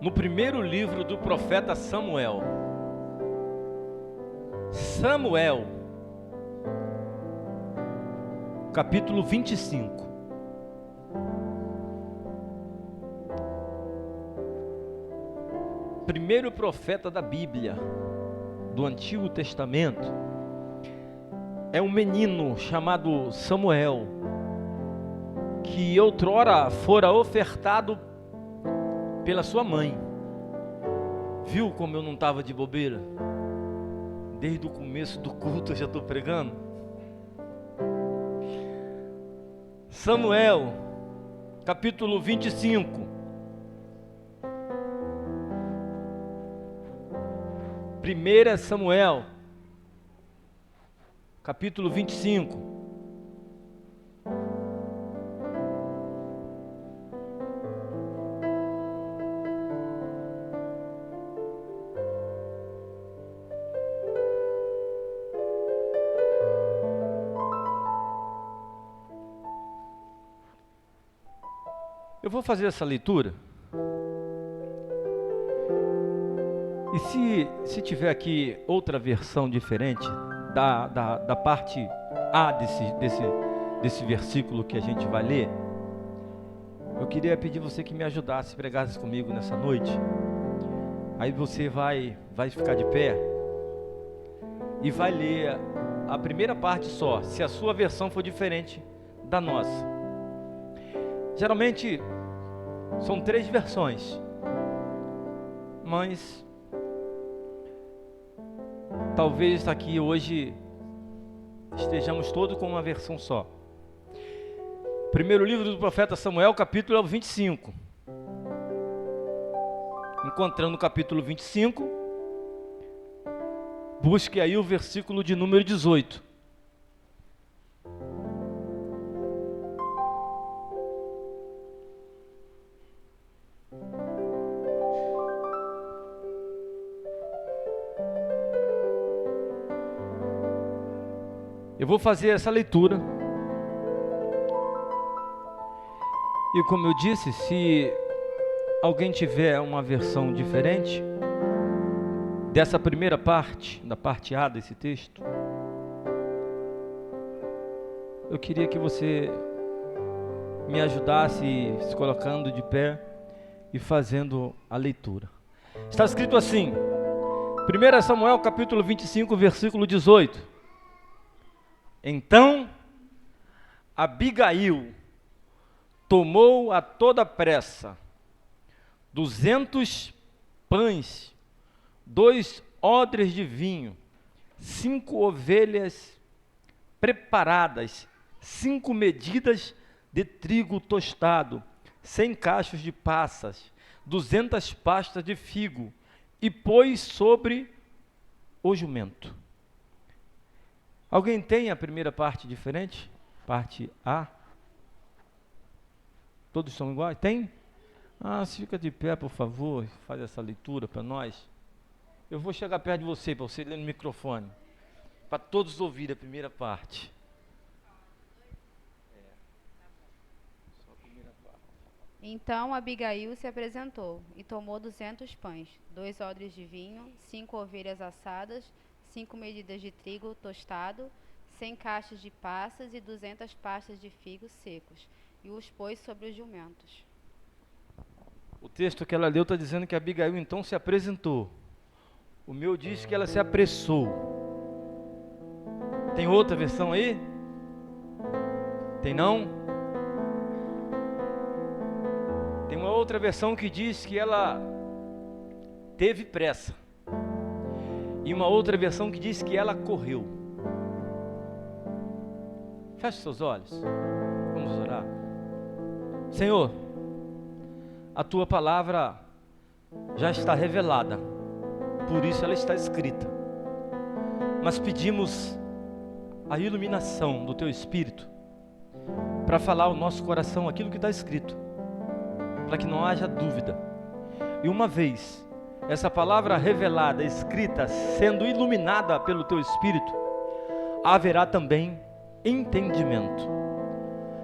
no primeiro livro do profeta Samuel. Samuel, capítulo 25. Primeiro profeta da Bíblia, do Antigo Testamento, é um menino chamado Samuel, que outrora fora ofertado pela sua mãe. Viu como eu não estava de bobeira? Desde o começo do culto eu já estou pregando. Samuel, capítulo 25. Primeira Samuel, capítulo 25. Eu vou fazer essa leitura. E se tiver aqui outra versão diferente da parte A desse versículo que a gente vai ler, eu queria pedir você que me ajudasse, pregasse comigo nessa noite. Aí você vai ficar de pé e vai ler a primeira parte só, se a sua versão for diferente da nossa. Geralmente são 3 versões, mas talvez aqui hoje estejamos todos com uma versão só. Primeiro livro do profeta Samuel, capítulo 25. Encontrando o capítulo 25, busque aí o versículo de número 18. Eu vou fazer essa leitura. E como eu disse, se alguém tiver uma versão diferente dessa primeira parte, da parte A desse texto, eu queria que você me ajudasse se colocando de pé e fazendo a leitura. Está escrito assim, 1 Samuel capítulo 25, versículo 18. Então Abigail tomou a toda pressa 200 pães, 2 odres de vinho, 5 ovelhas preparadas, 5 medidas de trigo tostado, 100 cachos de passas, 200 pastas de figo, e pôs sobre o jumento. Alguém tem a primeira parte diferente? Parte A? Todos são iguais? Tem? Se fica de pé, por favor, faz essa leitura para nós. Eu vou chegar perto de você, para você ler no microfone, para todos ouvirem a primeira parte. Só a primeira parte. Então Abigail se apresentou e tomou 200 pães, 2 odres de vinho, 5 ovelhas assadas, 5 medidas de trigo tostado, 100 caixas de passas e 200 pastas de figos secos, e os pôs sobre os jumentos. O texto que ela leu está dizendo que Abigail então se apresentou. O meu diz que ela se apressou. Tem outra versão aí? Tem não? Tem uma outra versão que diz que ela teve pressa. E uma outra versão que diz que ela correu. Feche seus olhos. Vamos orar. Senhor, a Tua palavra já está revelada. Por isso ela está escrita. Mas pedimos a iluminação do Teu Espírito para falar ao nosso coração aquilo que está escrito, para que não haja dúvida. E uma vez essa palavra revelada, escrita, sendo iluminada pelo Teu Espírito, haverá também entendimento.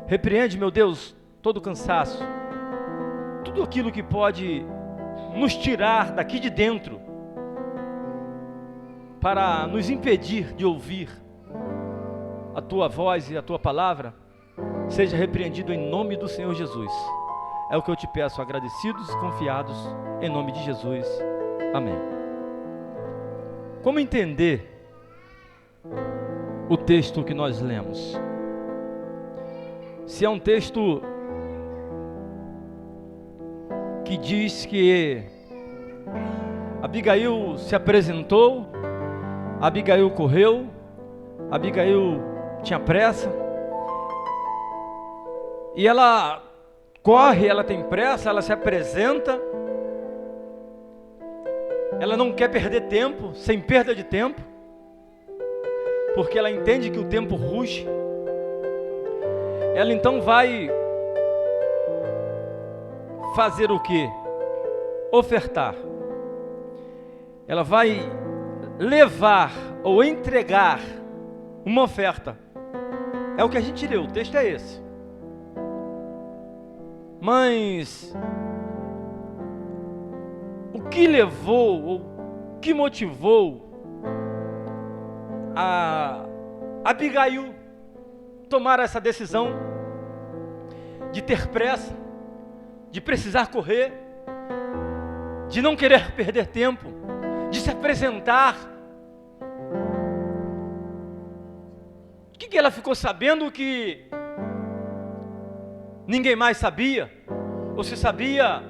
Repreende, meu Deus, todo cansaço, tudo aquilo que pode nos tirar daqui de dentro, para nos impedir de ouvir a tua voz e a tua palavra, seja repreendido em nome do Senhor Jesus. É o que eu te peço, agradecidos e confiados, em nome de Jesus. Amém. Como entender o texto que nós lemos? Se é um texto que diz que Abigail se apresentou, Abigail correu, Abigail tinha pressa, e ela corre, ela tem pressa, ela se apresenta, ela não quer perder tempo, sem perda de tempo, porque ela entende que o tempo ruge. Ela então vai fazer o quê? Ofertar. Ela vai levar ou entregar uma oferta. É o que a gente leu, o texto é esse. Mas o que levou, ou o que motivou a Abigail tomar essa decisão de ter pressa, de precisar correr, de não querer perder tempo, de se apresentar? O que ela ficou sabendo que ninguém mais sabia? Ou se sabia,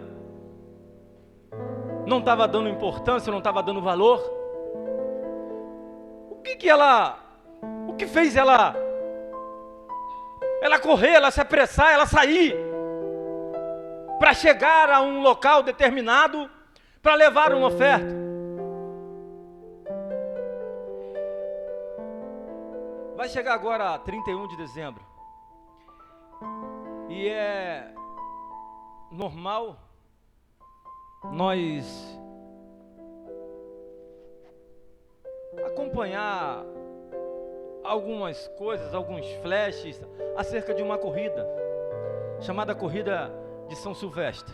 não estava dando importância, não estava dando valor? O que fez ela correr, ela se apressar, ela sair para chegar a um local determinado para levar uma oferta? Vai chegar agora 31 de dezembro e é normal nós acompanhar algumas coisas, alguns flashes acerca de uma corrida chamada Corrida de São Silvestre.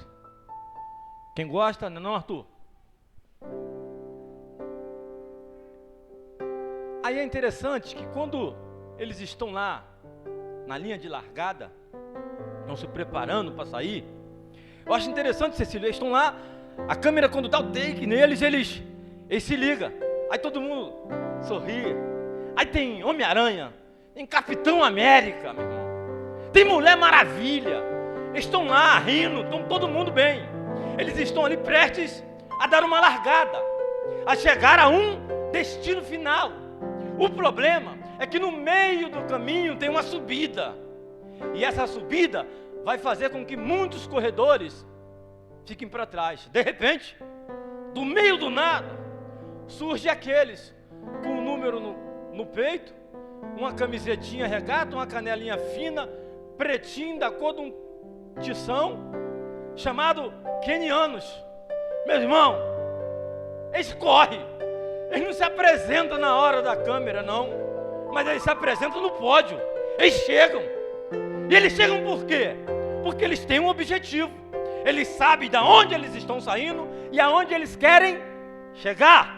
Quem gosta, não, Arthur? Aí é interessante que quando eles estão lá na linha de largada, estão se preparando para sair, eu acho interessante, Cecília, eles estão lá, a câmera quando dá o take neles, eles se ligam, aí todo mundo sorri, aí tem Homem-Aranha, tem Capitão América, meu irmão, tem Mulher Maravilha, eles estão lá rindo, estão todo mundo bem, eles estão ali prestes a dar uma largada, a chegar a um destino final. O problema é que no meio do caminho tem uma subida, e essa subida vai fazer com que muitos corredores fiquem para trás. De repente, do meio do nada, surge aqueles com um número no peito, uma camisetinha regata, uma canelinha fina, pretinho, da cor de um tição, chamado quenianos. Meu irmão, eles correm, eles não se apresentam na hora da câmera, não, mas eles se apresentam no pódio, eles chegam. E eles chegam por quê? Porque eles têm um objetivo, eles sabem de onde eles estão saindo e aonde eles querem chegar.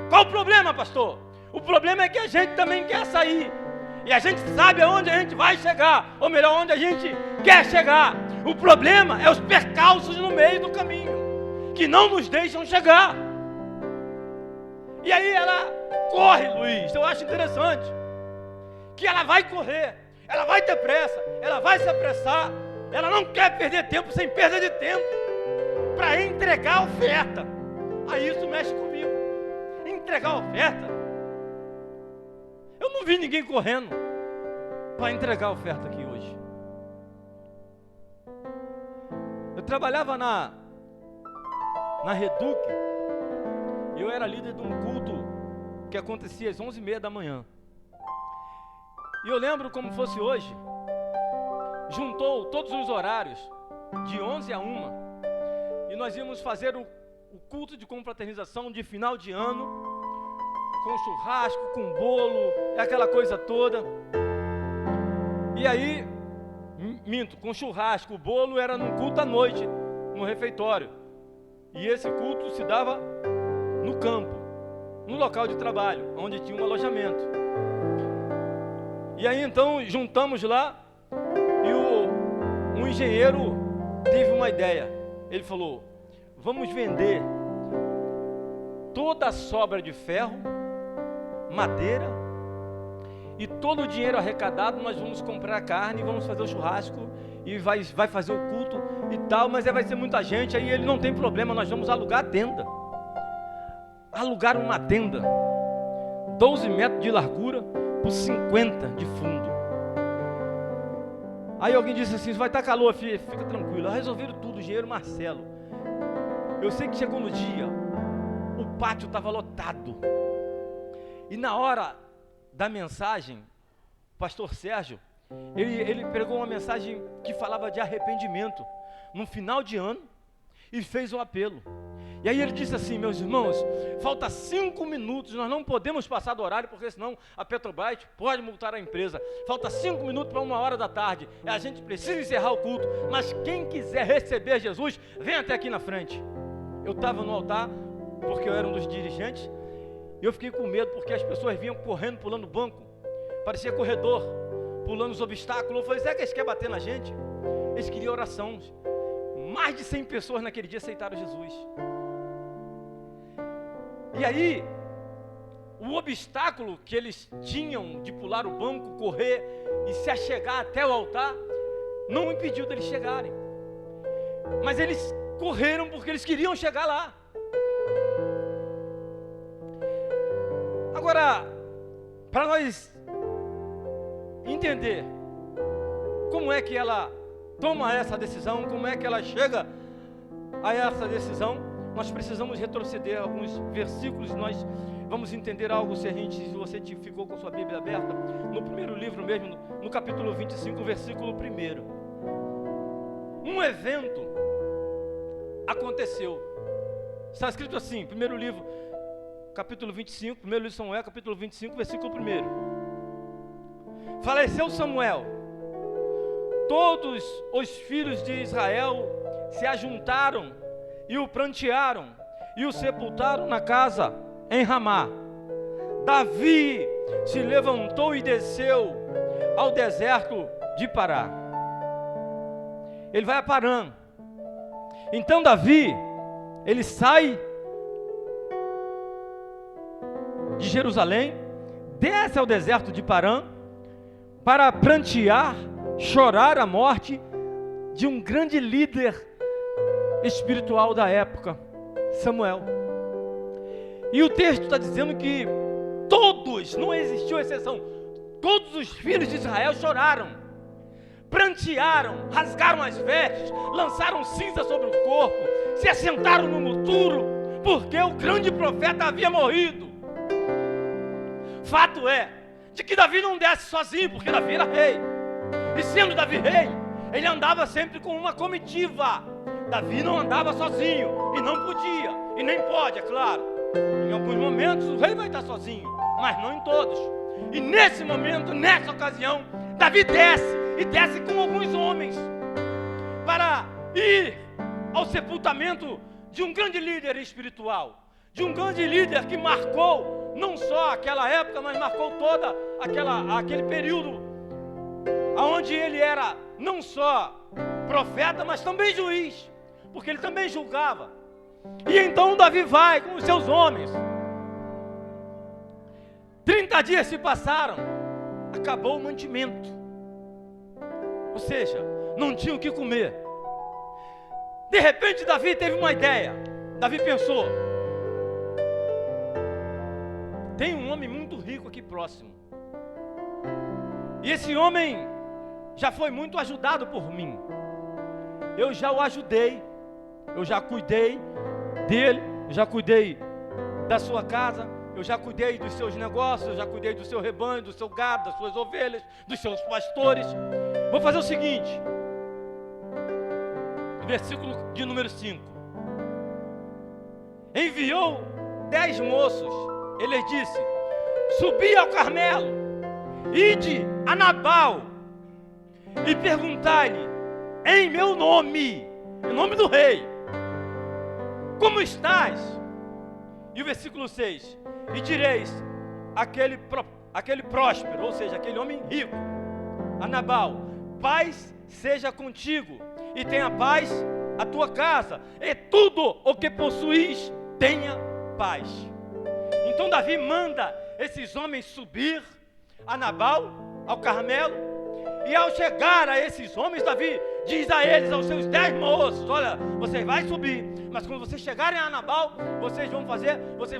Qual o problema, pastor? O problema é que a gente também quer sair, e a gente sabe aonde a gente vai chegar, ou melhor, onde a gente quer chegar. O problema é os percalços no meio do caminho, que não nos deixam chegar. E aí ela corre, Luiz, eu acho interessante, que ela vai correr, ela vai ter pressa, ela vai se apressar, ela não quer perder tempo sem perda de tempo, para entregar a oferta. Aí isso mexe comigo, entregar a oferta. Eu não vi ninguém correndo para entregar a oferta aqui hoje. Eu trabalhava na Reduc, e eu era líder de um culto que acontecia às 11h30 da manhã. E eu lembro como fosse hoje, juntou todos os horários, de 11 a 1, e nós íamos fazer o culto de confraternização de final de ano, com churrasco, com bolo, aquela coisa toda. E aí, minto, com churrasco, o bolo era no culto à noite, no refeitório. E esse culto se dava no campo, no local de trabalho, onde tinha um alojamento. E aí então juntamos lá, e um engenheiro teve uma ideia. Ele falou: vamos vender toda a sobra de ferro, madeira, e todo o dinheiro arrecadado nós vamos comprar carne, vamos fazer o churrasco, e vai fazer o culto e tal, mas vai ser muita gente, aí ele não tem problema, nós vamos alugar a tenda. Alugaram uma tenda, 12 metros de largura, por 50 de fundo. Aí alguém disse assim: vai estar calor, filho, fica tranquilo. Resolveram tudo, o engenheiro Marcelo. Eu sei que chegou no dia, o pátio estava lotado. E na hora da mensagem, o pastor Sérgio, ele pregou uma mensagem que falava de arrependimento, no final de ano, e fez o apelo. E aí ele disse assim: meus irmãos, falta 5 minutos, nós não podemos passar do horário, porque senão a Petrobras pode multar a empresa. Falta 5 minutos para 1h da tarde, a gente precisa encerrar o culto, mas quem quiser receber Jesus, vem até aqui na frente. Eu estava no altar, porque eu era um dos dirigentes, e eu fiquei com medo, porque as pessoas vinham correndo, pulando o banco, parecia corredor, pulando os obstáculos. Eu falei: será que eles querem bater na gente? Eles queriam oração. Mais de 100 pessoas naquele dia aceitaram Jesus. E aí, o obstáculo que eles tinham de pular o banco, correr e se achegar até o altar, não impediu deles chegarem. Mas eles correram porque eles queriam chegar lá. Agora, para nós entender como é que ela toma essa decisão, como é que ela chega a essa decisão, nós precisamos retroceder alguns versículos. Nós vamos entender algo se você ficou com sua Bíblia aberta, no primeiro livro mesmo, no capítulo 25, versículo 1. Um evento aconteceu. Está escrito assim, primeiro livro, capítulo 25, primeiro livro de Samuel, capítulo 25, versículo 1. Faleceu Samuel. Todos os filhos de Israel se ajuntaram e o prantearam e o sepultaram na casa em Ramá. Davi se levantou e desceu ao deserto de Pará. Ele vai a Parã. Então Davi, ele sai de Jerusalém, desce ao deserto de Parã para prantear, chorar a morte de um grande líder espiritual da época, Samuel. E o texto está dizendo que todos, não existiu exceção, todos os filhos de Israel choraram, prantearam, rasgaram as vestes, lançaram cinza sobre o corpo, se assentaram no muturo, porque o grande profeta havia morrido. Fato é de que Davi não desce sozinho, porque Davi era rei, e sendo Davi rei, ele andava sempre com uma comitiva. Davi não andava sozinho, e não podia, e nem pode, é claro. Em alguns momentos o rei vai estar sozinho, mas não em todos. E nesse momento, nessa ocasião, Davi desce, e desce com alguns homens, para ir ao sepultamento de um grande líder espiritual, de um grande líder que marcou não só aquela época, mas marcou toda aquele período, onde ele era não só profeta, mas também juiz, porque ele também julgava. E então Davi vai com os seus homens. 30 dias se passaram, acabou o mantimento, ou seja, não tinha o que comer. De repente Davi teve uma ideia. Davi pensou: tem um homem muito rico aqui próximo, e esse homem já foi muito ajudado por mim. Eu já o ajudei, eu já cuidei dele, eu já cuidei da sua casa, eu já cuidei dos seus negócios, eu já cuidei do seu rebanho, do seu gado, das suas ovelhas, dos seus pastores. Vou fazer o seguinte, versículo de número 5. Enviou 10 moços, ele disse: subi ao Carmelo, ide a Nabal e perguntai-lhe em meu nome, em nome do rei, como estás? E o versículo 6, e direis, aquele próspero, ou seja, aquele homem rico, a Nabal, paz seja contigo, e tenha paz a tua casa, e tudo o que possuís tenha paz. Então Davi manda esses homens subir a Nabal, ao Carmelo, e ao chegar a esses homens, Davi diz a eles, aos seus 10 moços: olha, vocês vão subir, mas quando vocês chegarem a Nabal, vocês vão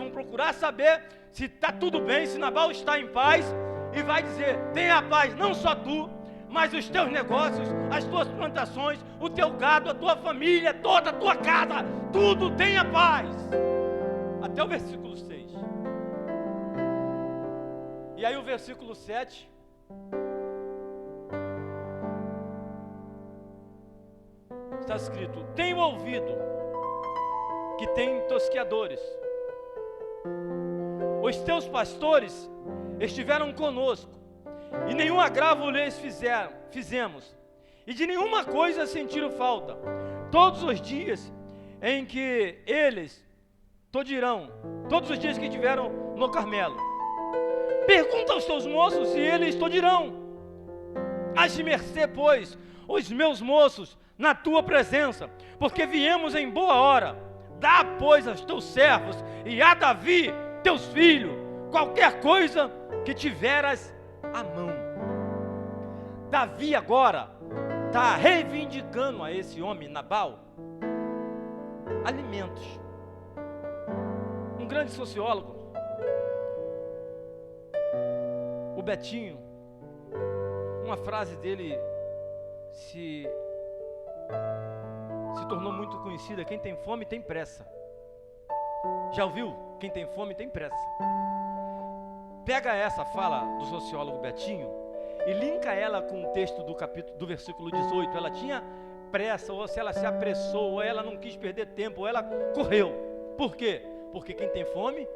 procurar saber se está tudo bem, se Nabal está em paz, e vai dizer: tenha paz, não só tu, mas os teus negócios, as tuas plantações, o teu gado, a tua família, toda a tua casa, tudo tenha paz. Até o versículo 6. E aí o versículo 7, está escrito: tenho ouvido que tem tosqueadores. Os teus pastores estiveram conosco, e nenhum agravo lhes fizemos, e de nenhuma coisa sentiram falta. Todos os dias em que eles todirão, todos os dias que estiveram no Carmelo, pergunta aos teus moços e eles todirão. Hás de mercê, pois, os meus moços na tua presença, porque viemos em boa hora. Dá, pois, aos teus servos e a Davi, teus filhos, qualquer coisa que tiveras à mão. Davi agora está reivindicando a esse homem, Nabal, alimentos. Um grande sociólogo, o Betinho, uma frase dele se tornou muito conhecida: quem tem fome tem pressa. Já ouviu? Quem tem fome tem pressa. Pega essa fala do sociólogo Betinho e linka ela com o texto do versículo 18. Ela tinha pressa, ou se ela se apressou, ou ela não quis perder tempo, ou ela correu. Por quê? Porque quem tem fome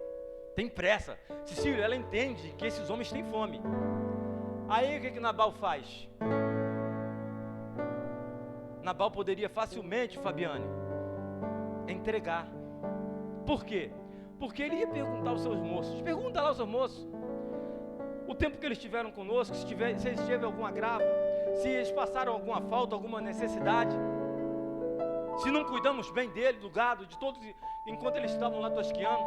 tem pressa. Cecília, ela entende que esses homens têm fome. Aí o que Nabal faz? Nabal poderia facilmente, Fabiane, entregar. Por quê? Porque ele ia perguntar aos seus moços. Pergunta lá aos seus moços o tempo que eles estiveram conosco, se eles tiveram algum agravo, se eles passaram alguma falta, alguma necessidade, se não cuidamos bem dele, do gado, de todos, enquanto eles estavam lá tosqueando.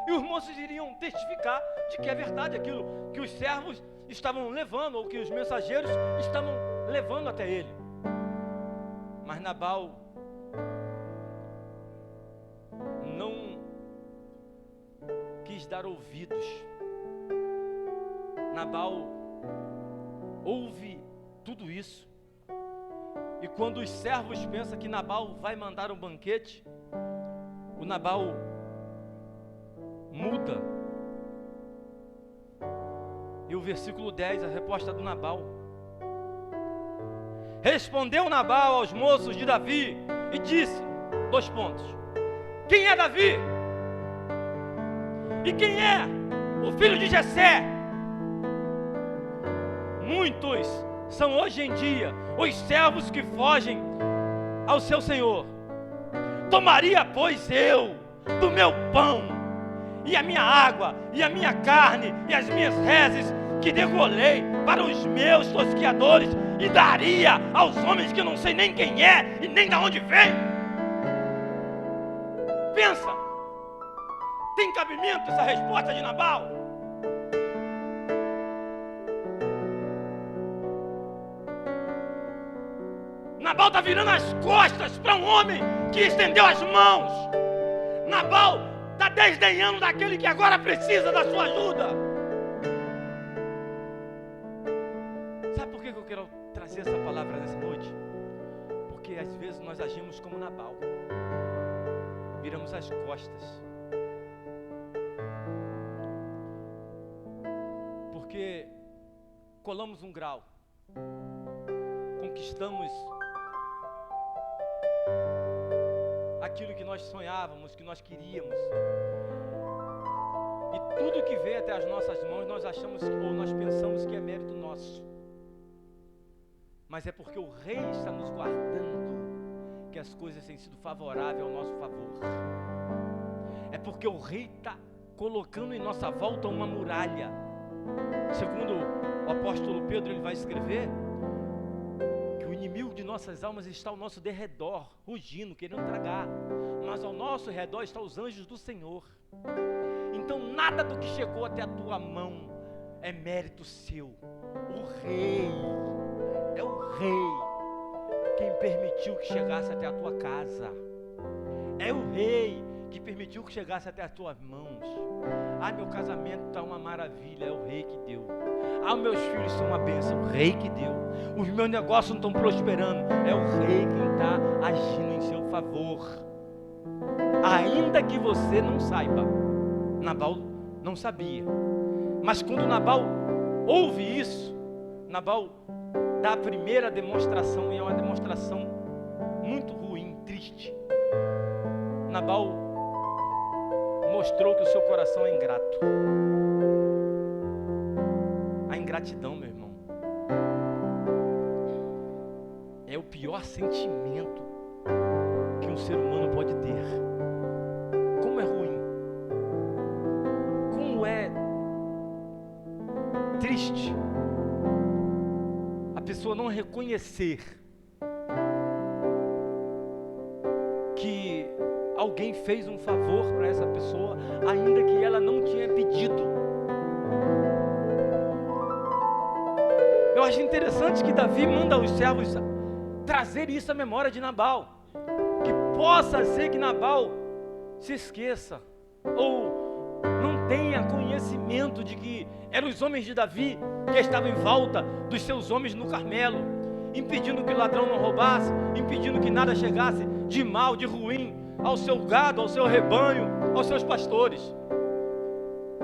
E os moços iriam testificar de que é verdade aquilo que os servos estavam levando, ou que os mensageiros estavam levando até ele. Mas Nabal não quis dar ouvidos. Nabal ouve tudo isso, e quando os servos pensam que Nabal vai mandar um banquete, o Nabal muda. E o versículo 10, a resposta do Nabal: respondeu Nabal aos moços de Davi e disse, 2 pontos: quem é Davi? E quem é o filho de Jessé? Muitos são hoje em dia os servos que fogem ao seu senhor. Tomaria, pois, eu do meu pão, e a minha água, e a minha carne, e as minhas reses, que degolei para os meus tosqueadores, e daria aos homens que eu não sei nem quem é, e nem de onde vem? Pensa, tem cabimento essa resposta de Nabal? Nabal está virando as costas para um homem que estendeu as mãos. Nabal está desdenhando daquele que agora precisa da sua ajuda. Sabe por que eu quero trazer essa palavra nessa noite? Porque às vezes nós agimos como Nabal, viramos as costas. Porque colamos um grau, conquistamos aquilo que nós sonhávamos, que nós queríamos, e tudo que vem até as nossas mãos nós achamos ou nós pensamos que é mérito nosso, mas é porque o Rei está nos guardando, porque as coisas têm sido favoráveis ao nosso favor. É porque o rei está colocando em nossa volta uma muralha. Segundo o apóstolo Pedro, ele vai escrever que o inimigo de nossas almas está ao nosso derredor, rugindo, querendo tragar, mas ao nosso redor estão os anjos do Senhor. Então nada do que chegou até a tua mão é mérito seu. O rei, é o rei quem permitiu que chegasse até a tua casa. É o rei que permitiu que chegasse até as tuas mãos. Ah, meu casamento está uma maravilha, é o rei que deu. Ah, meus filhos são uma bênção, o rei que deu. Os meus negócios não estão prosperando, é o rei quem está agindo em seu favor. Ainda que você não saiba, Nabal não sabia. Mas quando Nabal ouve isso, Nabal dá a primeira demonstração, e é uma demonstração muito ruim, triste. Nabal mostrou que o seu coração é ingrato. A ingratidão, meu irmão, é o pior sentimento que um ser humano pode ter. Como é ruim, como é triste a pessoa não reconhecer que alguém fez um favor para essa pessoa, ainda que ela não tinha pedido. Eu acho interessante que Davi manda os servos trazer isso à memória de Nabal, que possa ser que Nabal se esqueça, ou não tenha conhecimento de que eram os homens de Davi que estavam em volta dos seus homens no Carmelo, impedindo que o ladrão não roubasse, impedindo que nada chegasse de mal, de ruim ao seu gado, ao seu rebanho, aos seus pastores.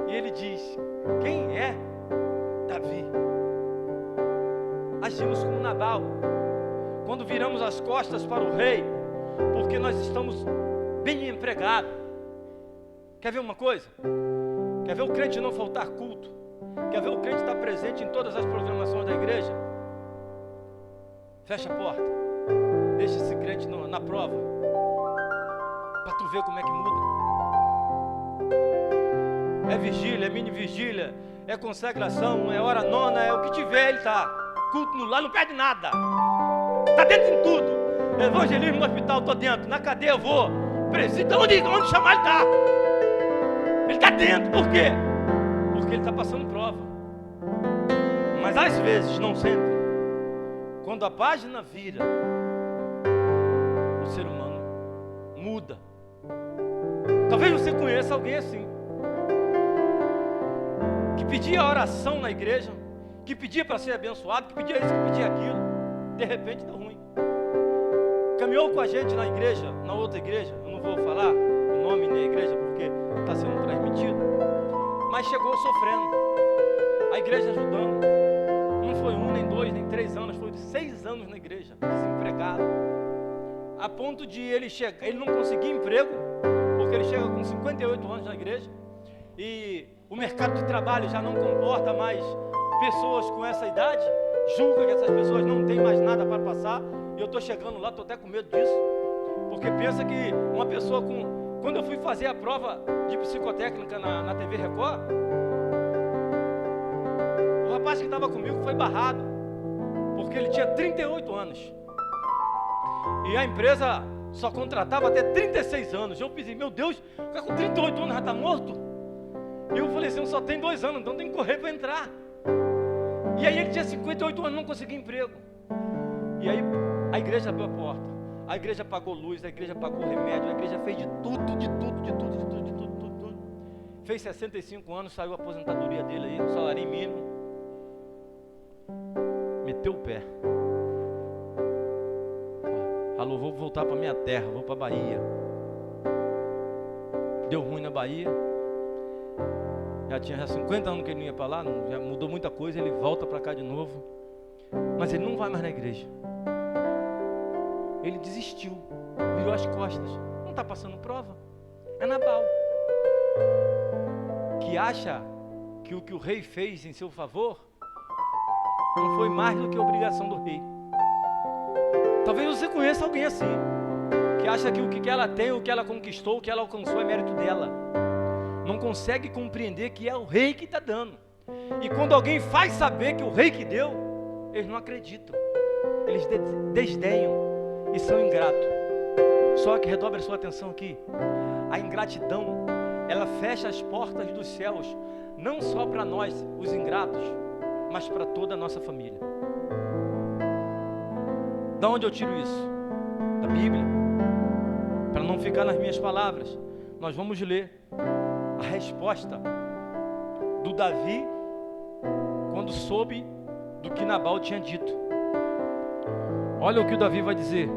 E ele diz: quem é Davi? Agimos como Nabal, quando viramos as costas para o rei, porque nós estamos bem empregados. Quer ver uma coisa? Quer ver o crente não faltar culto? Quer ver o crente estar presente em todas as programações da igreja? Fecha a porta, deixa esse crente na prova, para tu ver como é que muda. É vigília, é mini vigília, é consagração, é hora nona, é o que tiver, ele está. Culto no lar, não perde nada. Está dentro de tudo. Evangelismo no hospital, estou dentro. Na cadeia eu vou. Presídio, onde chamar ele está. Ele está dentro, por quê? Porque ele está passando prova. Mas às vezes, não sempre, quando a página vira, o ser humano muda. Talvez você conheça alguém assim, que pedia oração na igreja, que pedia para ser abençoado, que pedia isso, que pedia aquilo, de repente está ruim. Caminhou com a gente na igreja, na outra igreja, eu não vou falar o nome nem a igreja, porque está sendo transmitido, mas chegou sofrendo, a igreja ajudando, não foi 1, nem 2, nem 3 anos, foi 6 anos na igreja, desempregado, a ponto de ele não conseguir emprego, porque ele chega com 58 anos na igreja, e o mercado de trabalho já não comporta mais pessoas com essa idade, julga que essas pessoas não têm mais nada para passar, e eu estou chegando lá, estou até com medo disso, porque pensa que uma pessoa quando eu fui fazer a prova de psicotécnica na TV Record, o rapaz que estava comigo foi barrado, porque ele tinha 38 anos, e a empresa só contratava até 36 anos, eu pensei, meu Deus, o cara com 38 anos já está morto? E eu falei assim, só tem 2 anos, então tem que correr para entrar. E aí ele tinha 58 anos, não conseguia emprego. E aí a igreja abriu a porta, a igreja pagou luz, a igreja pagou remédio, a igreja fez de tudo. Fez 65 anos, saiu a aposentadoria dele aí, um salário mínimo. Meteu o pé. Falou, vou voltar para minha terra, vou para a Bahia. Deu ruim na Bahia. Já tinha 50 anos que ele não ia para lá, já mudou muita coisa, ele volta para cá de novo. Mas ele não vai mais na igreja. Ele desistiu, virou as costas. Não está passando prova. É Nabal, que acha que o rei fez em seu favor não foi mais do que obrigação do rei. Talvez você conheça alguém assim. acha que o que ela tem, o que ela conquistou, o que ela alcançou é mérito dela. Não consegue compreender que é o rei que está dando. E quando alguém faz saber que o rei que deu, eles não acreditam. Eles desdenham e são ingratos. Só que redobre a sua atenção aqui. A ingratidão, ela fecha as portas dos céus, não só para nós, os ingratos, mas para toda a nossa família. Da onde eu tiro isso? Da Bíblia. Para não ficar nas minhas palavras, nós vamos ler a resposta do Davi quando soube do que Nabal tinha dito. Olha o que o Davi vai dizer.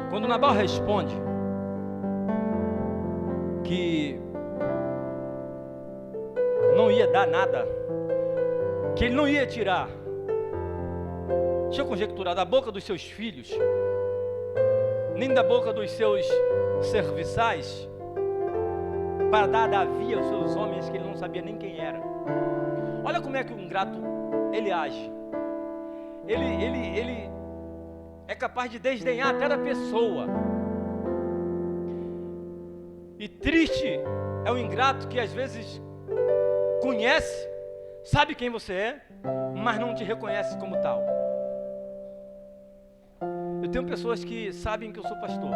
Quando Nabal responde que não ia dar nada, que ele não ia tirar, deixa eu conjecturar, da boca dos seus filhos, nem da boca dos seus serviçais, para dar a Davi aos seus homens que ele não sabia nem quem era. Olha como é que o ingrato ele age. Ele é capaz de desdenhar até da pessoa. E triste é o ingrato que às vezes conhece, sabe quem você é, mas não te reconhece como tal. Eu tenho pessoas que sabem que eu sou pastor,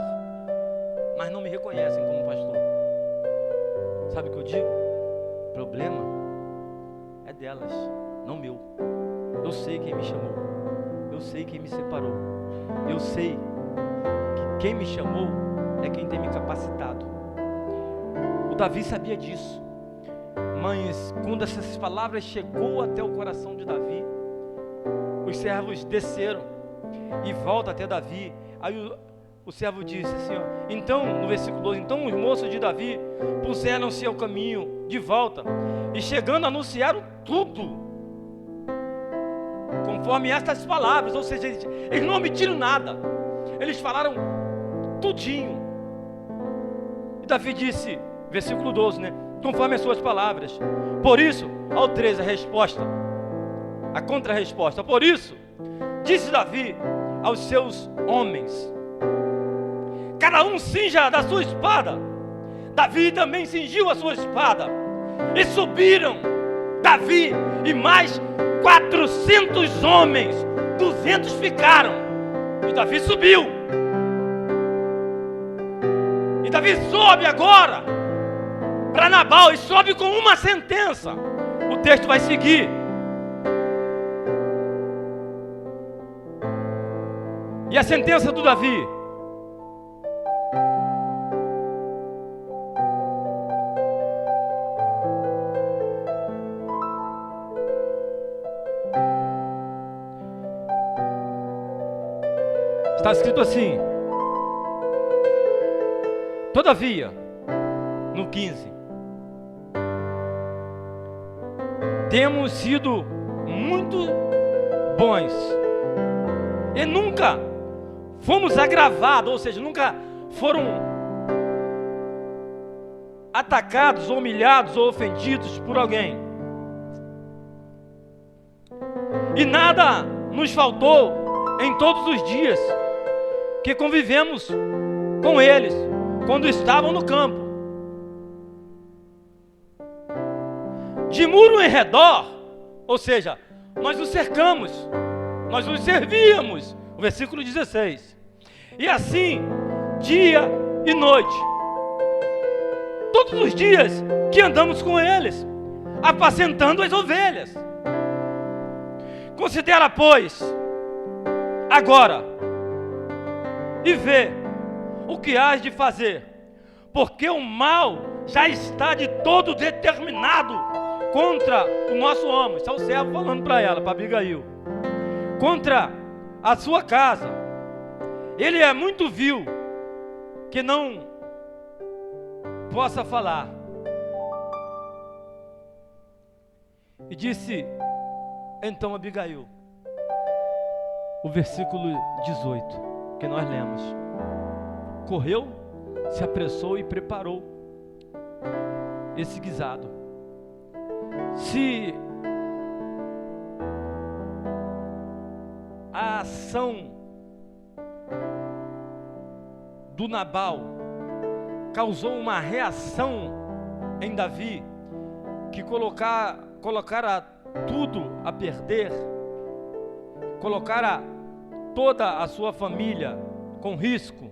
mas não me reconhecem como pastor. Sabe o que eu digo? O problema é delas, não meu. Eu sei quem me chamou, eu sei quem me separou, eu sei que quem me chamou é quem tem me capacitado. O Davi sabia disso, mas quando essas palavras chegou até o coração de Davi, os servos desceram e voltam até Davi. Aí o servo disse assim, ó, então, no versículo 12, então os moços de Davi puseram-se ao caminho de volta, e chegando anunciaram tudo, conforme estas palavras, ou seja, eles não omitiram nada, eles falaram tudinho. E Davi disse, versículo 12, né, conforme as suas palavras. Por isso, ao 13, a resposta, a contra-resposta. Por isso, disse Davi aos seus homens, cada um cinja da sua espada. Davi também cingiu a sua espada, e subiram Davi e mais 400 homens, 200 ficaram, e Davi subiu. E Davi sobe agora para Nabal, e sobe com uma sentença. O texto vai seguir. E a sentença do Davi: está escrito assim, todavia, no 15, temos sido muito bons e nunca fomos agravados, ou seja, nunca foram atacados, ou humilhados ou ofendidos por alguém. E nada nos faltou em todos os dias que convivemos com eles, quando estavam no campo. De muro em redor, ou seja, nós os cercamos, nós os servíamos. O versículo 16. E assim, dia e noite, todos os dias que andamos com eles, apacentando as ovelhas. Considera, pois, agora, e vê o que hás de fazer, porque o mal já está de todo determinado contra o nosso homem. Isso é o servo falando para ela, para Abigail. Contra a sua casa. Ele é muito vil, que não possa falar. E disse então Abigail, o versículo 18, que nós lemos: correu, se apressou e preparou esse guisado. Se ação do Nabal causou uma reação em Davi, que colocara tudo a perder, colocara toda a sua família com risco.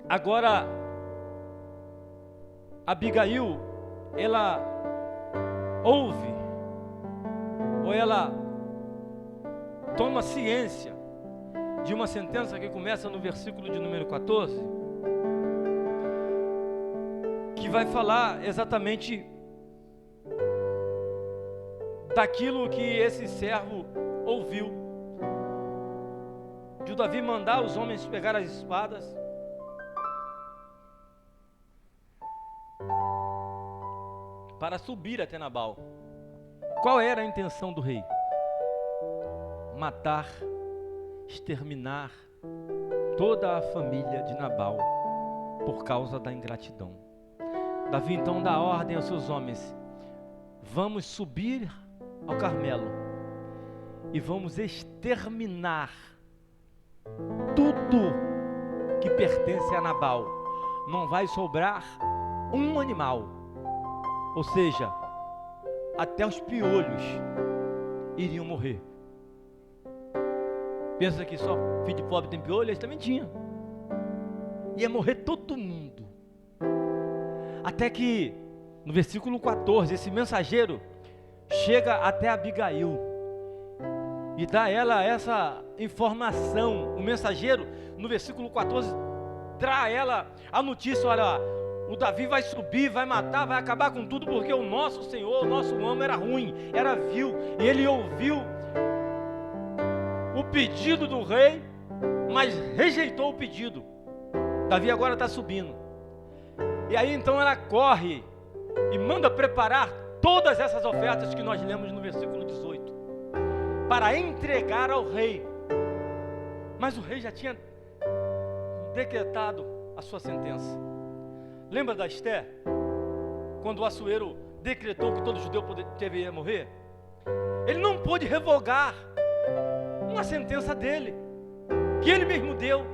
Agora, Abigail, ela ouve, ou ela toma ciência de uma sentença que começa no versículo de número 14, que vai falar exatamente daquilo que esse servo ouviu, de Davi mandar os homens pegar as espadas para subir até Nabal. Qual era a intenção do rei? Matar, exterminar toda a família de Nabal por causa da ingratidão. Davi então dá ordem aos seus homens: vamos subir ao Carmelo e vamos exterminar tudo que pertence a Nabal. Não vai sobrar um animal, ou seja, até os piolhos iriam morrer. Pensa que só filho de pobre tem piolho? Eles também tinham. Ia morrer todo mundo. Até que, no versículo 14, esse mensageiro chega até Abigail e dá a ela essa informação. O mensageiro, no versículo 14, traz a ela a notícia: olha, o Davi vai subir, vai matar, vai acabar com tudo, porque o nosso Senhor, o nosso amo era ruim, era vil, e ele ouviu o pedido do rei, mas rejeitou o pedido. Davi agora está subindo. E aí então ela corre e manda preparar todas essas ofertas que nós lemos no versículo 18, para entregar ao rei. Mas o rei já tinha decretado a sua sentença. Lembra da Esté? Quando o Assuero decretou que todo judeu deveria morrer? Ele não pôde revogar uma sentença dele, que ele mesmo deu,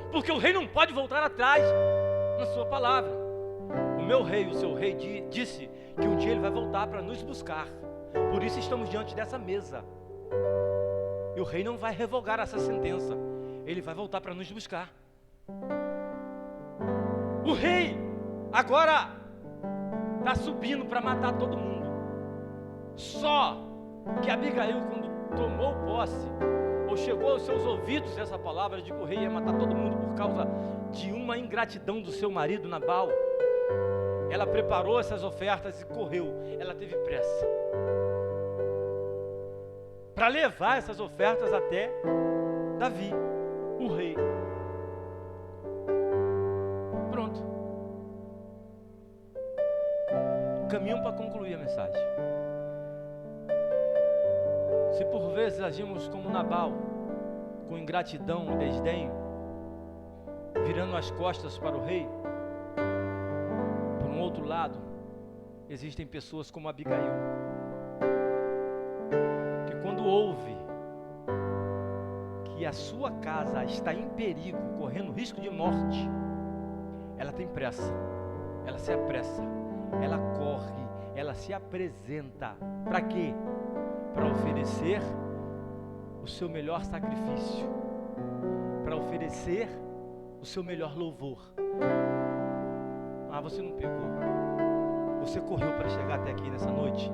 porque o rei não pode voltar atrás na sua palavra. O meu rei, o seu rei, disse que um dia ele vai voltar para nos buscar. Por isso estamos diante dessa mesa. E o rei não vai revogar essa sentença. Ele vai voltar para nos buscar. O rei agora está subindo para matar todo mundo. Só que Abigail, quando tomou posse, ou chegou aos seus ouvidos essa palavra de que o rei ia matar todo mundo por causa de uma ingratidão do seu marido Nabal, ela preparou essas ofertas e correu. Ela teve pressa para levar essas ofertas até Davi, o rei. Pronto. Caminho para concluir a mensagem. Se por vezes agimos como Nabal, com ingratidão e desdém, virando as costas para o rei, por um outro lado, existem pessoas como Abigail, que quando ouve que a sua casa está em perigo, correndo risco de morte, ela tem pressa, ela se apressa, ela corre, ela se apresenta. Para quê? Para oferecer o seu melhor sacrifício, para oferecer o seu melhor louvor. Ah, você não pegou. Você correu para chegar até aqui nessa noite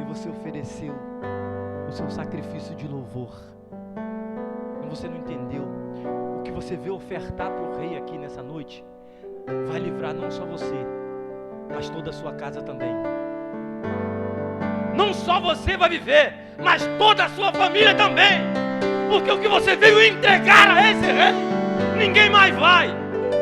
e você ofereceu o seu sacrifício de louvor. E você não entendeu. O que você veio ofertar para o rei aqui nessa noite vai livrar não só você, mas toda a sua casa também. Não só você vai viver, mas toda a sua família também. Porque o que você veio entregar a esse rei, ninguém mais vai.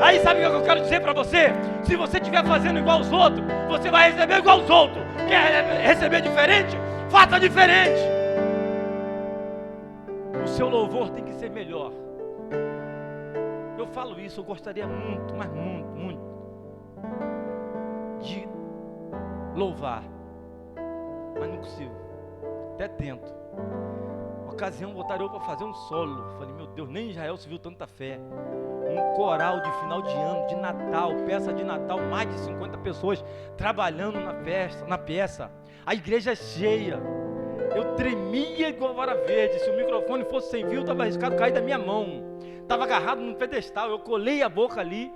Aí sabe o que eu quero dizer para você? Se você estiver fazendo igual aos outros, você vai receber igual aos outros. Quer receber diferente? Faça diferente. O seu louvor tem que ser melhor. Eu falo isso, eu gostaria muito, mas muito de louvar, mas não consigo. até tento. Ocasião, botaram eu para fazer um solo. Falei, meu Deus, nem em Israel se viu tanta fé. Um coral de final de ano, de Natal, peça de Natal, mais de 50 pessoas trabalhando na peça. A igreja cheia. Eu tremia igual vara verde. Se o microfone fosse sem fio, eu estava arriscado cair da minha mão. Estava agarrado no pedestal. Eu colei a boca ali,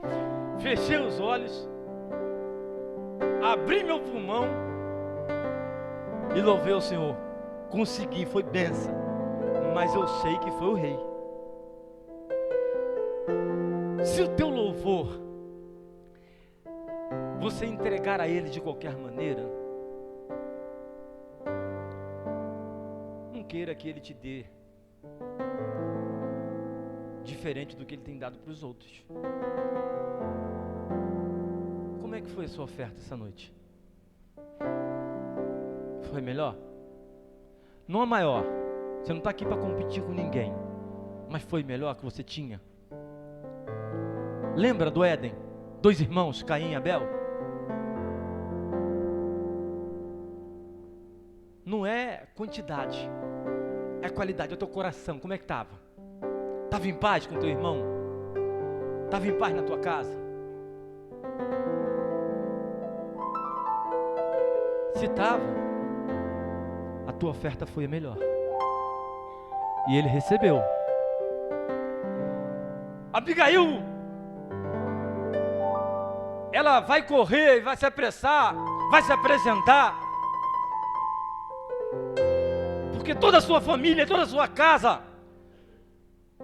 fechei os olhos, abri meu pulmão e louvei ao Senhor. Consegui, foi bênção. Mas eu sei que foi o rei. Se o teu louvor você entregar a ele de qualquer maneira, não queira que ele te dê diferente do que ele tem dado para os outros. Como é que foi a sua oferta essa noite? Foi melhor? Não a maior. Você não está aqui para competir com ninguém, mas foi melhor que você tinha. Lembra do Éden? 2 irmãos, Caim e Abel? Não é quantidade, é qualidade, é o teu coração. Como é que estava? Estava em paz com teu irmão? Estava em paz na tua casa? Se estava, a tua oferta foi a melhor. E ele recebeu. Abigail, ela vai correr, vai se apressar, vai se apresentar, porque toda a sua família, toda a sua casa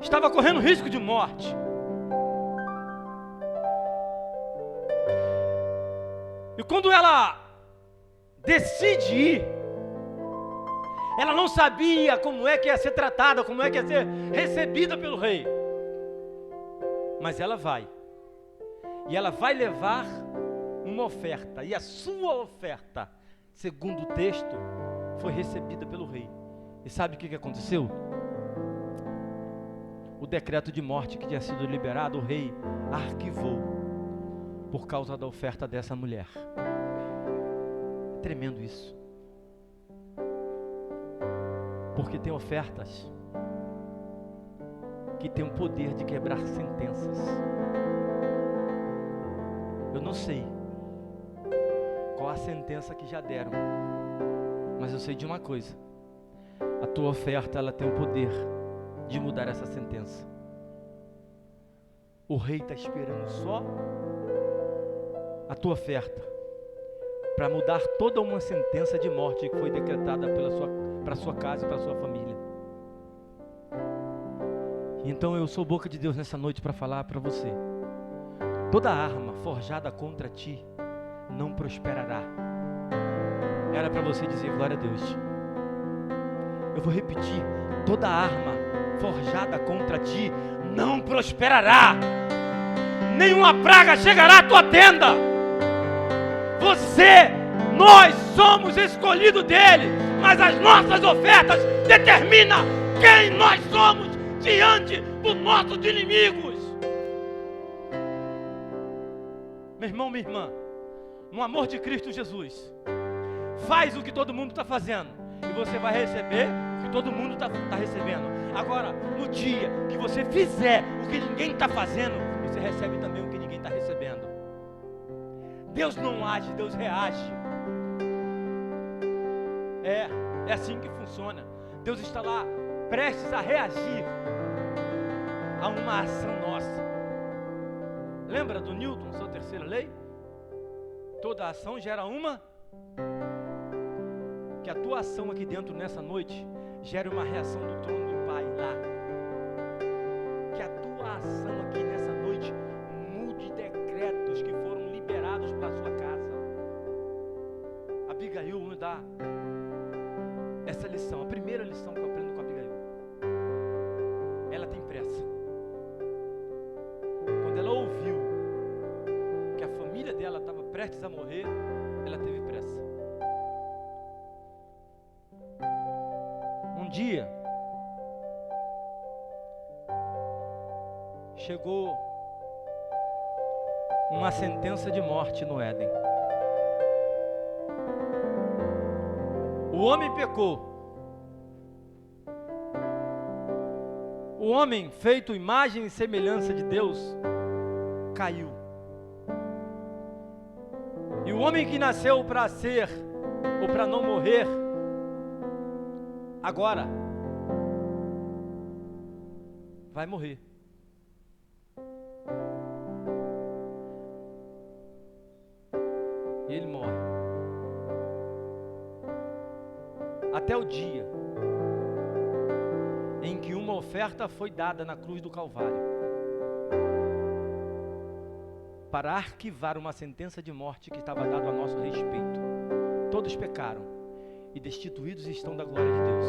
estava correndo risco de morte. E quando ela decide ir, ela não sabia como é que ia ser tratada, como é que ia ser recebida pelo rei. Mas ela vai. E ela vai levar uma oferta. E a sua oferta, segundo o texto, foi recebida pelo rei. E sabe o que aconteceu? O decreto de morte que tinha sido liberado, o rei arquivou por causa da oferta dessa mulher. É tremendo isso. Porque tem ofertas que tem o poder de quebrar sentenças. Eu não sei qual a sentença que já deram, mas eu sei de uma coisa: a tua oferta, ela tem o poder de mudar essa sentença. O rei está esperando só a tua oferta para mudar toda uma sentença de morte que foi decretada para sua casa e para sua família. Então eu sou boca de Deus nessa noite para falar para você: toda arma forjada contra ti não prosperará. Era para você dizer glória a Deus. Eu vou repetir: toda arma forjada contra ti não prosperará. Nenhuma praga chegará à tua tenda. Nós somos escolhidos dele, mas as nossas ofertas determinam quem nós somos diante dos nossos inimigos. Meu irmão, minha irmã, no amor de Cristo Jesus, faz o que todo mundo está fazendo e você vai receber o que todo mundo está recebendo. Agora, no dia que você fizer o que ninguém está fazendo, você recebe também o que ninguém está recebendo. Deus não age, Deus reage. É assim que funciona. Deus está lá prestes a reagir a uma ação nossa. Lembra do Newton, sua terceira lei? Toda ação gera uma. Que a tua ação aqui dentro nessa noite gere uma reação do trono do Pai lá. Que a tua ação aqui nessa noite mude decretos que foram liberados para a sua casa. Abigail nos dá essa lição, a primeira lição que eu aprendo com a Abigail. Ela tem pressa. Quando ela ouviu que a família dela estava prestes a morrer, ela teve pressa. Um dia chegou uma sentença de morte no Éden. O homem pecou, o homem feito imagem e semelhança de Deus caiu. E o homem que nasceu para ser ou para não morrer, agora vai morrer. E ele morre. Até o dia em que uma oferta foi dada na cruz do Calvário para arquivar uma sentença de morte que estava dada a nosso respeito. Todos pecaram e destituídos estão da glória de Deus.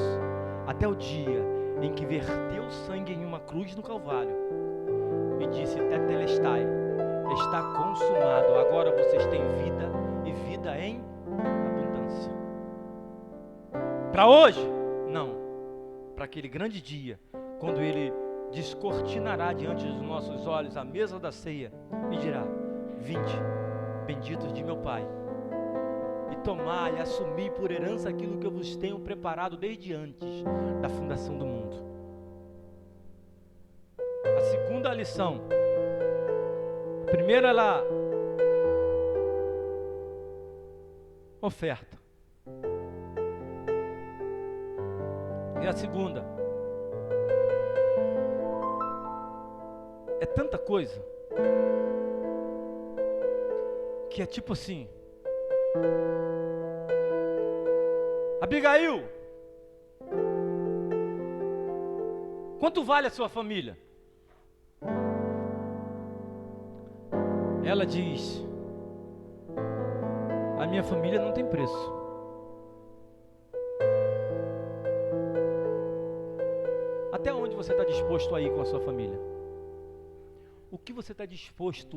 Até o dia em que verteu sangue em uma cruz no Calvário e disse: Tetelestai, está consumado. Agora vocês têm vida e vida em abundância. Para hoje? Não. Para aquele grande dia, quando Ele descortinará diante dos nossos olhos a mesa da ceia e dirá: vinde, benditos de meu Pai, e tomai e assumi por herança aquilo que eu vos tenho preparado desde antes da fundação do mundo. A segunda lição. A primeira, ela oferta. E a segunda, é tanta coisa que é tipo assim: Abigail, quanto vale a sua família? Ela diz: a minha família não tem preço. Até onde você está disposto a ir com a sua família? O que você está disposto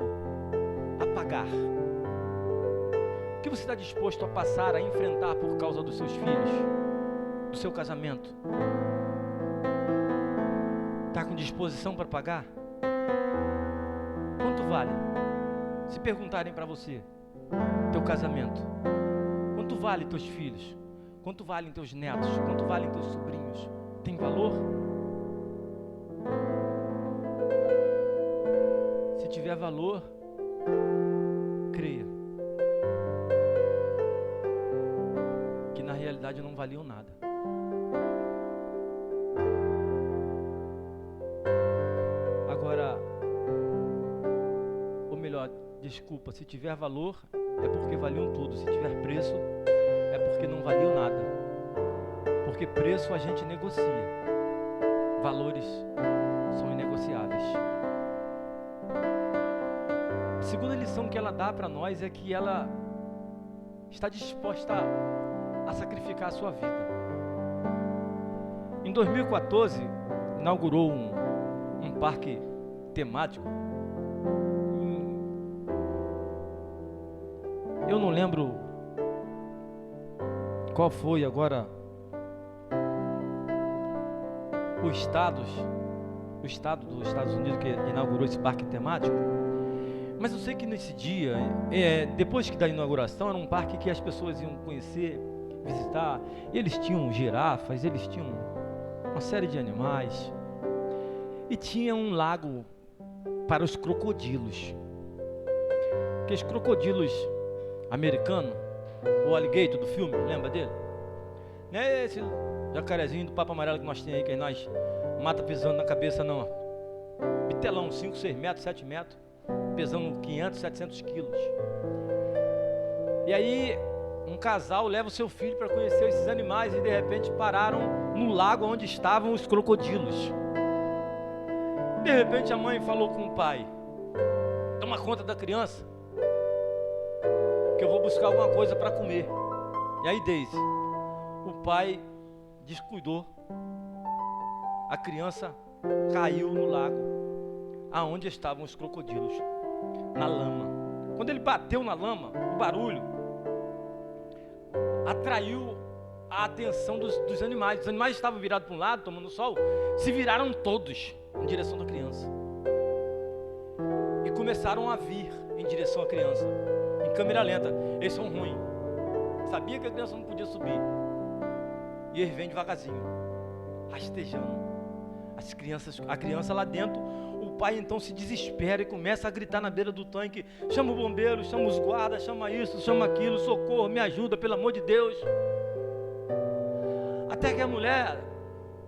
a pagar? O que você está disposto a passar, a enfrentar por causa dos seus filhos, do seu casamento? Está com disposição para pagar? Quanto vale? Se perguntarem para você, teu casamento, quanto vale teus filhos? Quanto valem teus netos? Quanto valem teus sobrinhos? Tem valor? Se tiver valor, creia que na realidade não valiam nada. Agora, ou melhor, desculpa, se tiver valor é porque valiam tudo. Se tiver preço é porque não valiam nada. Porque preço a gente negocia, valores são inegociáveis. A segunda lição que ela dá para nós é que ela está disposta a sacrificar a sua vida. Em 2014, inaugurou um parque temático. Eu não lembro qual foi agora o estado dos Estados Unidos que inaugurou esse parque temático. Mas eu sei que nesse dia, depois da inauguração, era um parque que as pessoas iam conhecer, visitar. E eles tinham girafas, eles tinham uma série de animais. E tinha um lago para os crocodilos. Aqueles crocodilos americanos, o alligator do filme, lembra dele? Não é esse jacarezinho do papo amarelo que nós temos aí, que nós mata pisando na cabeça, não. Bitelão, 5, 6 metros, 7 metros. Pesando 500, 700 quilos. E aí, um casal leva o seu filho para conhecer esses animais e de repente pararam no lago onde estavam os crocodilos. De repente a mãe falou com o pai: toma conta da criança, que eu vou buscar alguma coisa para comer. E aí, Daisy, o pai descuidou. A criança caiu no lago, aonde estavam os crocodilos, na lama. Quando ele bateu na lama, o barulho atraiu a atenção dos animais. Os animais estavam virados para um lado, tomando sol, se viraram todos em direção da criança e começaram a vir em direção à criança, em câmera lenta. Eles são ruins, sabia que a criança não podia subir, e eles vêm devagarzinho, rastejando, A criança lá dentro, o pai então se desespera e começa a gritar na beira do tanque: chama o bombeiro, chama os guardas, chama isso, chama aquilo, socorro, me ajuda, pelo amor de Deus. Até que a mulher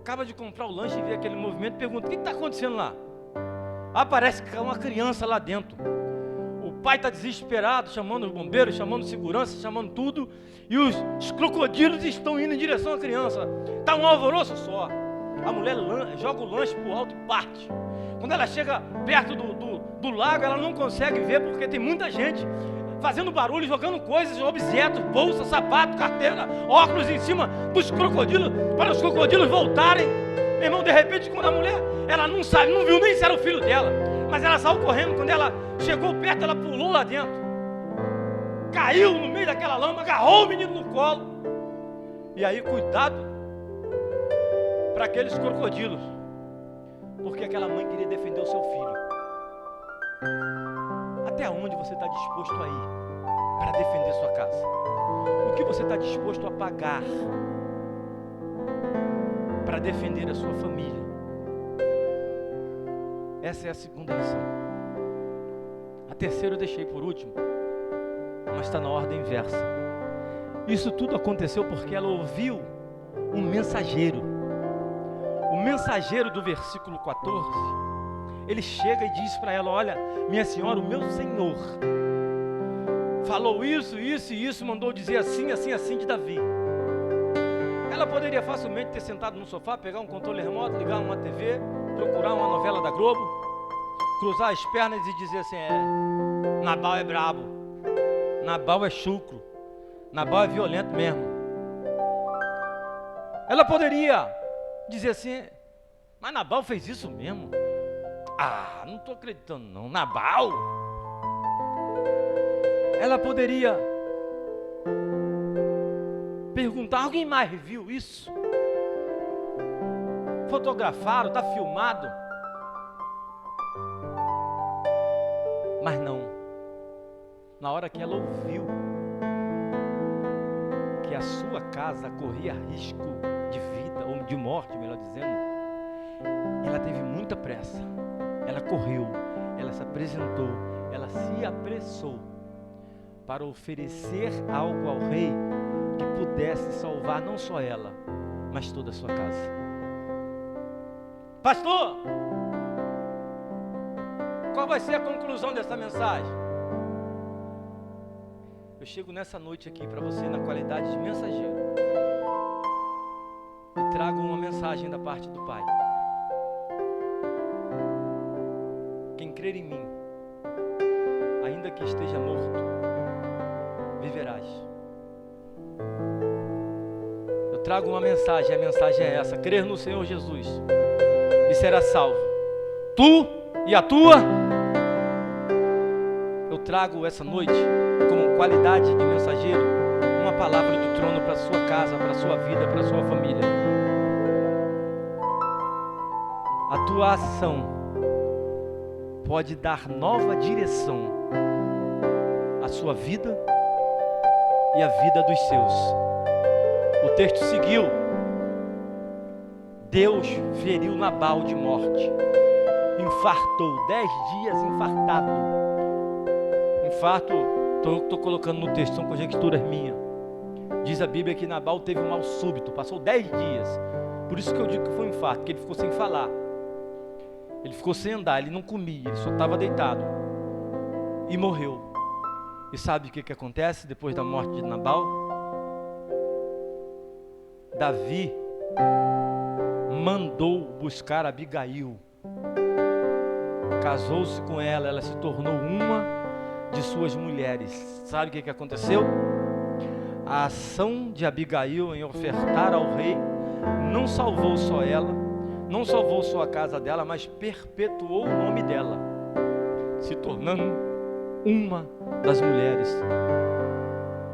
acaba de comprar o lanche e vê aquele movimento e pergunta: o que está acontecendo lá? Parece que é uma criança lá dentro. O pai está desesperado, chamando os bombeiros, chamando segurança, chamando tudo, e os crocodilos estão indo em direção à criança. Está um alvoroço só. A mulher joga o lanche para o alto e parte. Quando ela chega perto do lago, ela não consegue ver porque tem muita gente fazendo barulho, jogando coisas, objetos, bolsa, sapato, carteira, óculos em cima dos crocodilos, para os crocodilos voltarem. Meu irmão, de repente, quando a mulher, ela não sabe, não viu nem se era o filho dela, mas ela saiu correndo. Quando ela chegou perto, ela pulou lá dentro, caiu no meio daquela lama, agarrou o menino no colo. E aí, cuidado para aqueles crocodilos, porque aquela mãe queria defender o seu filho. Até onde você está disposto a ir para defender sua casa? O que você está disposto a pagar para defender a sua família? Essa é a segunda lição. A terceira eu deixei por último, mas está na ordem inversa. Isso tudo aconteceu porque ela ouviu um mensageiro. O mensageiro do versículo 14, ele chega e diz para ela: olha, minha senhora, o meu Senhor falou isso, isso e isso, mandou dizer assim, assim, assim de Davi. Ela poderia facilmente ter sentado no sofá, pegar um controle remoto, ligar uma TV, procurar uma novela da Globo, cruzar as pernas e dizer assim: Nabal é brabo, Nabal é chucro, Nabal é violento mesmo. Ela poderia dizer assim: mas Nabal fez isso mesmo? Não estou acreditando não, Nabal? Ela poderia perguntar: alguém mais viu isso? Fotografaram, está filmado? Mas não. Na hora que ela ouviu que a sua casa corria risco de vida, ou de morte, melhor dizendo, ela teve muita pressa. Ela correu, ela se apresentou, ela se apressou para oferecer algo ao rei que pudesse salvar não só ela, mas toda a sua casa. Pastor, qual vai ser a conclusão dessa mensagem? Eu chego nessa noite aqui para você na qualidade de mensageiro e trago uma mensagem da parte do Pai. Quem crer em mim, ainda que esteja morto, viverás. Eu trago uma mensagem, a mensagem é essa: crer no Senhor Jesus e serás salvo, tu e a tua. Eu trago essa noite, como qualidade de mensageiro, uma palavra do trono para a sua casa, para a sua vida, para a sua família. A tua ação pode dar nova direção à sua vida e à vida dos seus. O texto seguiu: Deus feriu Nabal de morte, infartou, 10 dias infartado. Infarto, estou colocando no texto, são conjecturas minhas. Diz a Bíblia que Nabal teve um mal súbito, passou 10 dias. Por isso que eu digo que foi um infarto, que ele ficou sem falar. Ele ficou sem andar, ele não comia, ele só estava deitado. E morreu. E sabe o que acontece depois da morte de Nabal? Davi mandou buscar Abigail. Casou-se com ela, ela se tornou uma de suas mulheres. Sabe o que aconteceu? A ação de Abigail em ofertar ao rei não salvou só ela, não salvou só a casa dela, mas perpetuou o nome dela, se tornando uma das mulheres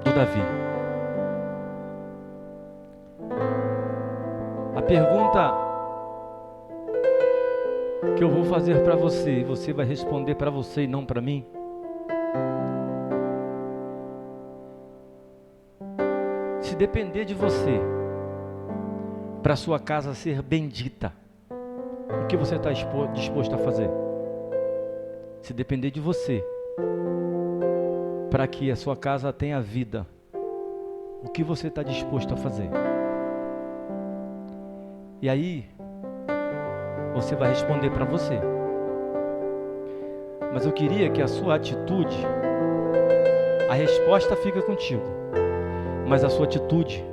do Davi. A pergunta que eu vou fazer para você, e você vai responder para você e não para mim: se depender de você para sua casa ser bendita, O que você está disposto a fazer? Se depender de você, para que a sua casa tenha vida, o que você está disposto a fazer? E aí, você vai responder para você. Mas eu queria que a sua atitude, a resposta fica contigo, mas a sua atitude,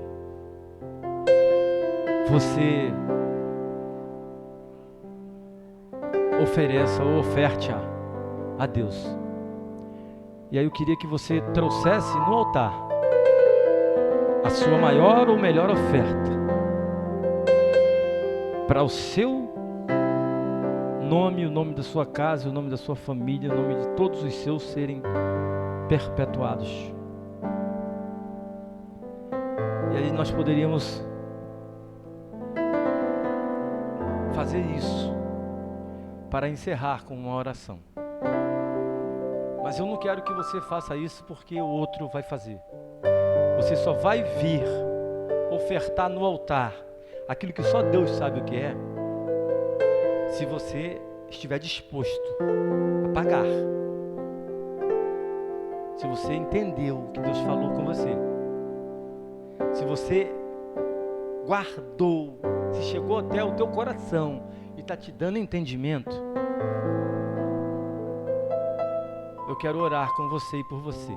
você ofereça ou oferte a Deus. E aí eu queria que você trouxesse no altar a sua maior ou melhor oferta, para o seu nome, o nome da sua casa, o nome da sua família, o nome de todos os seus serem perpetuados. E aí nós poderíamos fazer isso para encerrar com uma oração. Mas eu não quero que você faça isso porque o outro vai fazer. Você só vai vir ofertar no altar aquilo que só Deus sabe o que é, se você estiver disposto a pagar. Se você entendeu o que Deus falou com você, se você guardou, se chegou até o teu coração e está te dando entendimento, eu quero orar com você e por você.